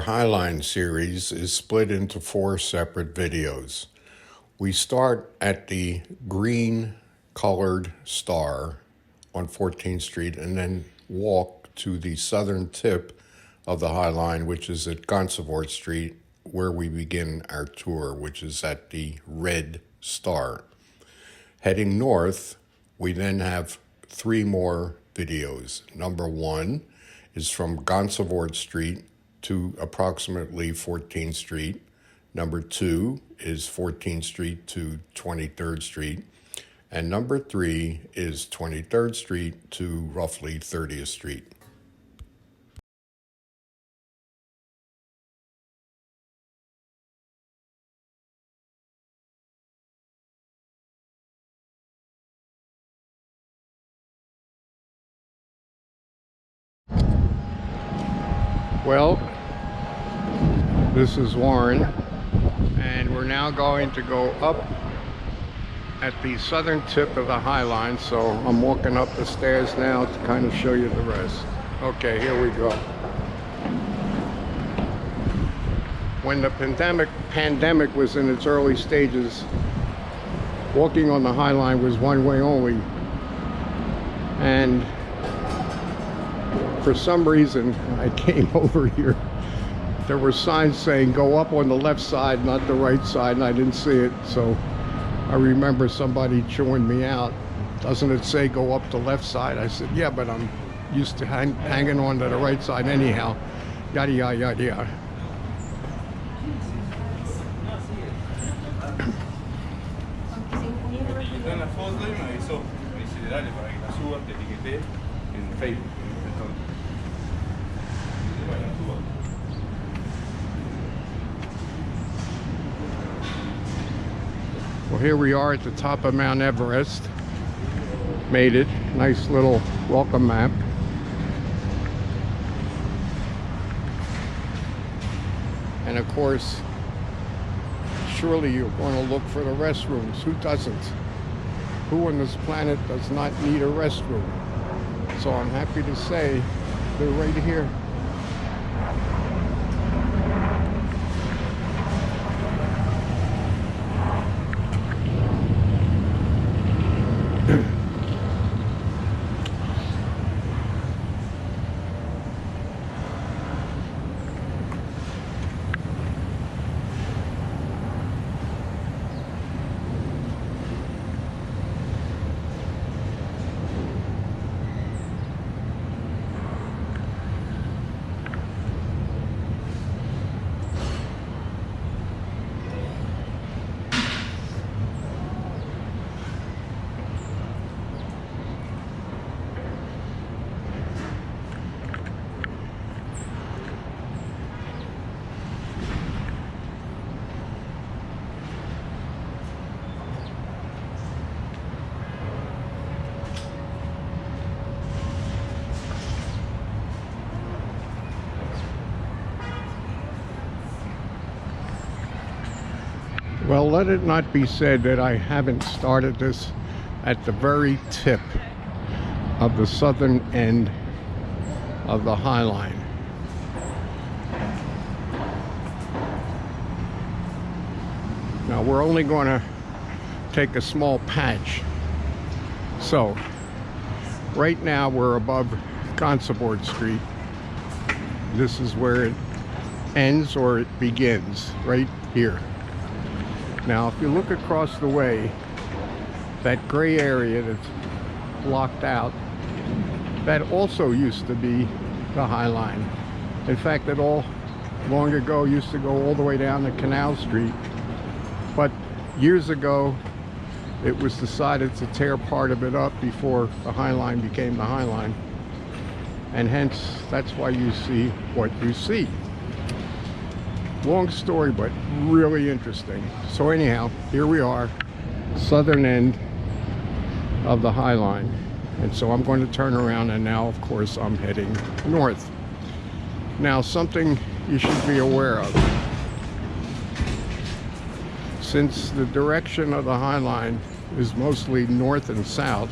High Line series is split into 4 separate videos. We start at the green colored star on 14th Street and then walk to the southern tip of the High Line, which is at Gansevoort St, where we begin our tour, which is at the red star. Heading north, we then have 3 more videos. Number 1 is from Gansevoort St to approximately 14th Street. Number 2 is 14th Street to 23rd Street. And number 3 is 23rd Street to roughly 30th Street. Well, this is Warren, and we're now going to go up at the southern tip of the High Line, so I'm walking up the stairs now to kind of show you the rest. Okay, here we go. When the pandemic was in its early stages, walking on the High Line was one way only, and for some reason, I came over here. There were signs saying go up on the left side, not the right side, and I didn't see it. So I remember somebody chewing me out. Doesn't it say go up the left side? I said, yeah, but I'm used to hanging on to the right side anyhow. Yada, yada, yada, yada. Well, here we are at the top of Mount Everest. Made it. Nice little welcome map. And of course, surely you're going to look for the restrooms. Who doesn't? Who on this planet does not need a restroom? So I'm happy to say they're right here. Well, let it not be said that I haven't started this at the very tip of the southern end of the High Line. Now, we're only going to take a small patch. So, right now we're above Gansevoort St. This is where it ends or it begins, right here. Now, if you look across the way, that gray area that's blocked out, that also used to be the High Line. In fact, it all long ago used to go all the way down to Canal Street. But years ago, it was decided to tear part of it up before the High Line became the High Line. And hence, that's why you see what you see. Long story, but really interesting. So anyhow, here we are, southern end of the High Line. And so I'm going to turn around, and now, of course, I'm heading north. Now, something you should be aware of. Since the direction of the High Line is mostly north and south,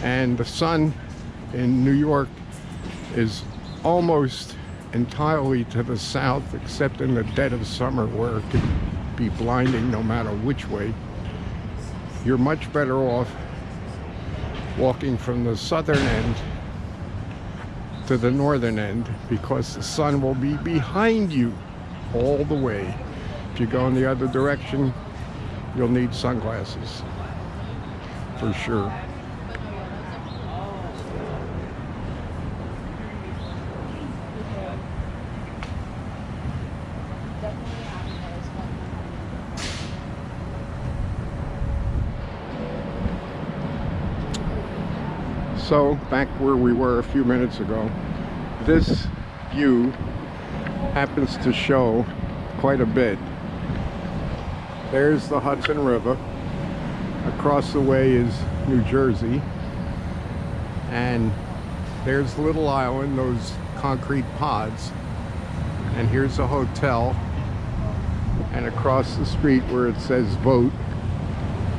and the sun in New York is almost entirely to the south, except in the dead of summer where it could be blinding no matter which way. You're much better off walking from the southern end to the northern end, because the sun will be behind you all the way. If you go in the other direction, you'll need sunglasses for sure. So back where we were a few minutes ago, this view happens to show quite a bit. There's the Hudson River. Across the way is New Jersey. And there's Little Island, those concrete pods. And here's a hotel. And across the street where it says Vote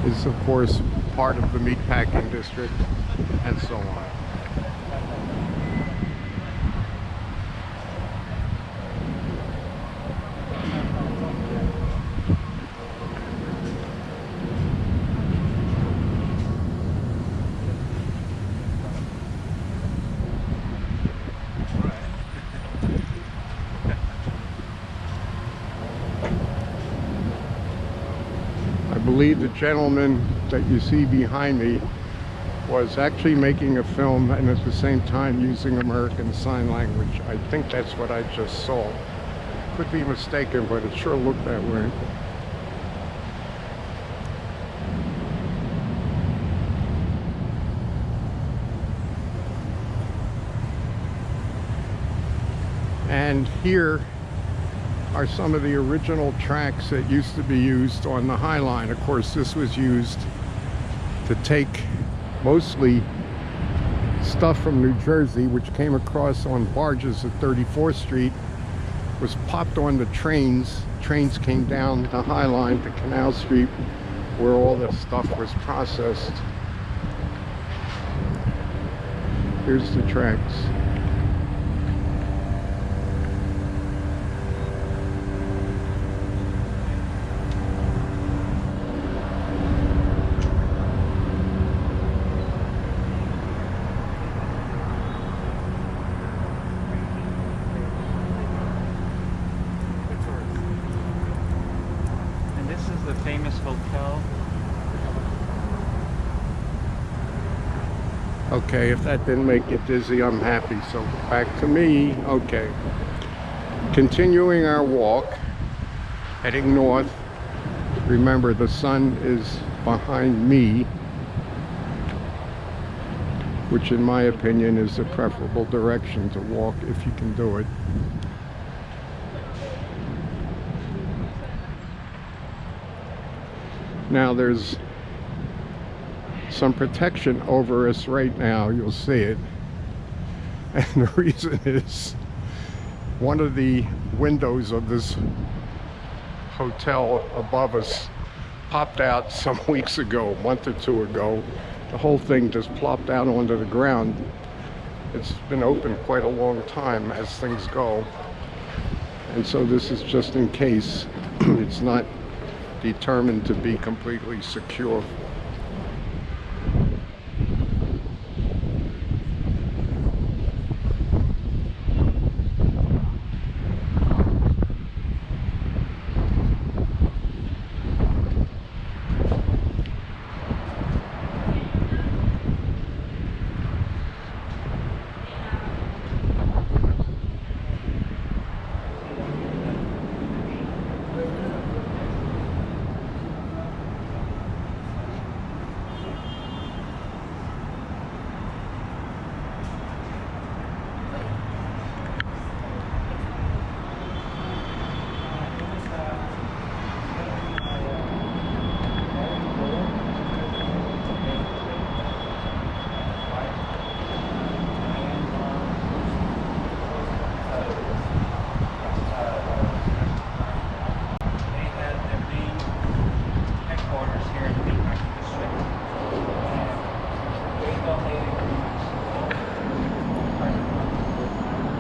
is, of course, part of the meatpacking district, and so on. I believe the gentleman that you see behind me was actually making a film and at the same time using American Sign Language. I think that's what I just saw. Could be mistaken, but it sure looked that way. And here are some of the original tracks that used to be used on the High Line. Of course, this was used to take mostly stuff from New Jersey, which came across on barges at 34th Street, was popped on the trains. Trains came down the High Line to Canal Street, where all the stuff was processed. Here's the tracks. The famous hotel. Okay, if that didn't make you dizzy, I'm happy. So back to me. Okay. Continuing our walk, heading north. Remember, the sun is behind me, which in my opinion is the preferable direction to walk if you can do it. Now there's some protection over us right now, you'll see it. And the reason is one of the windows of this hotel above us popped out some weeks ago, a month or two ago. The whole thing just plopped out onto the ground. It's been open quite a long time as things go. And so this is just in case. It's not determined to be completely secure.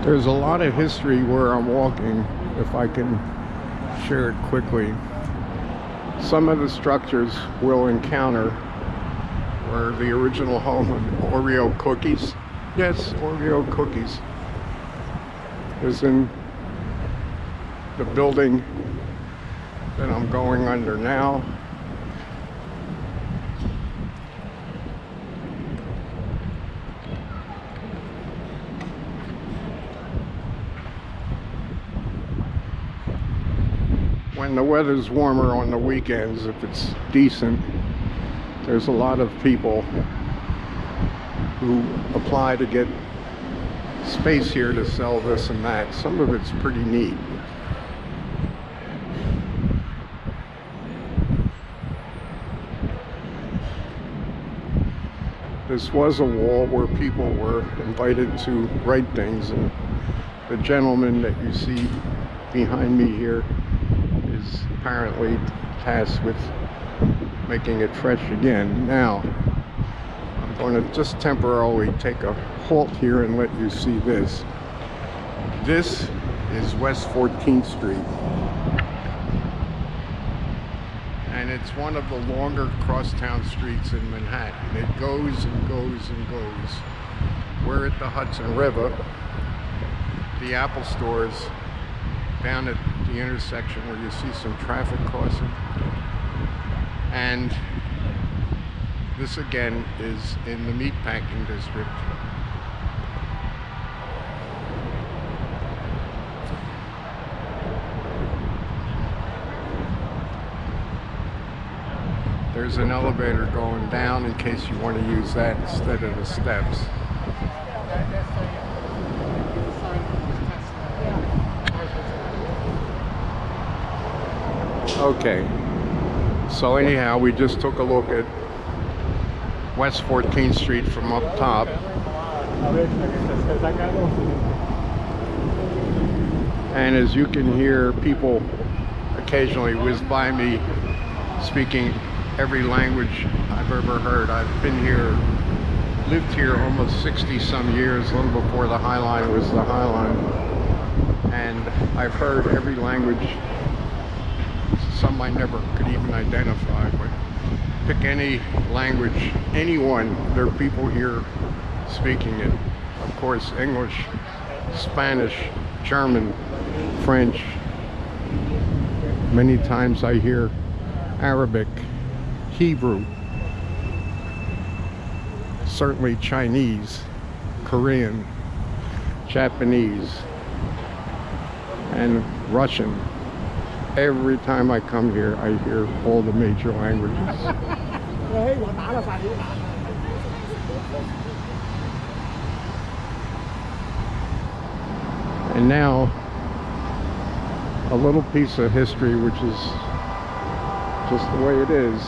There's a lot of history where I'm walking, if I can share it quickly. Some of the structures we'll encounter were the original home of Oreo cookies. Yes, Oreo cookies. Is in the building that I'm going under now. When the weather's warmer on the weekends, if it's decent, there's a lot of people who apply to get space here to sell this and that. Some of it's pretty neat. This was a wall where people were invited to write things, and the gentleman that you see behind me here is apparently tasked with making it fresh again. Now, I'm going to just temporarily take a halt here and let you see this. This is West 14th Street. And it's one of the longer crosstown streets in Manhattan. It goes and goes and goes. We're at the Hudson River. The Apple Store's down at the intersection where you see some traffic crossing. And this again is in the meatpacking district. There's an elevator going down in case you want to use that instead of the steps. Okay, so anyhow, we just took a look at West 14th Street from up top. And as you can hear, people occasionally whiz by me speaking every language I've ever heard. I've been here, lived here almost 60 some years, long before the High Line was the High Line. And I've heard every language. Some I never could even identify, but pick any language, anyone, there are people here speaking it. Of course, English, Spanish, German, French. Many times I hear Arabic, Hebrew, certainly Chinese, Korean, Japanese, and Russian. Every time I come here, I hear all the major languages. And now, a little piece of history, which is just the way it is.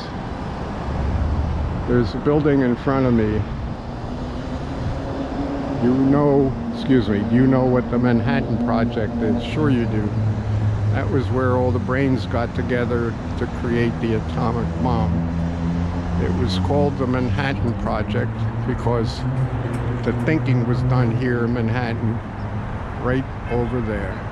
There's a building in front of me. You know, excuse me, do you know what the Manhattan Project is? Sure you do. That was where all the brains got together to create the atomic bomb. It was called the Manhattan Project because the thinking was done here in Manhattan, right over there.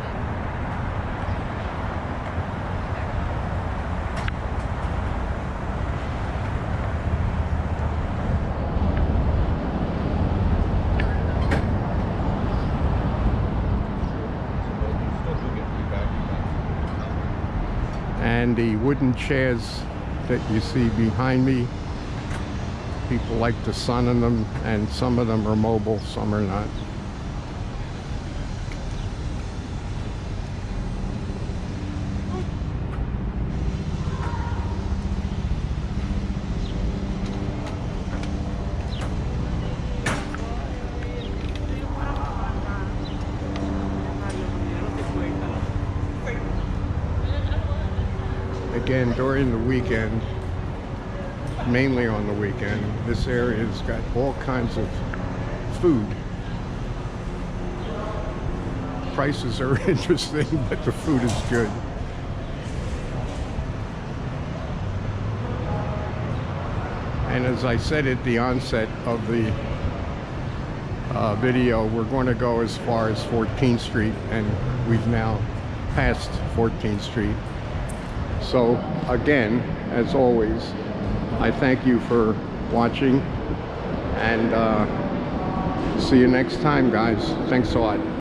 And the wooden chairs that you see behind me, people like the sun in them, and some of them are mobile, some are not. Again, during the weekend, mainly on the weekend, this area's got all kinds of food. Prices are interesting, but the food is good. And as I said at the onset of the video, we're going to go as far as 14th Street, and we've now passed 14th Street. So again, as always, I thank you for watching, and see you next time, guys. Thanks a lot.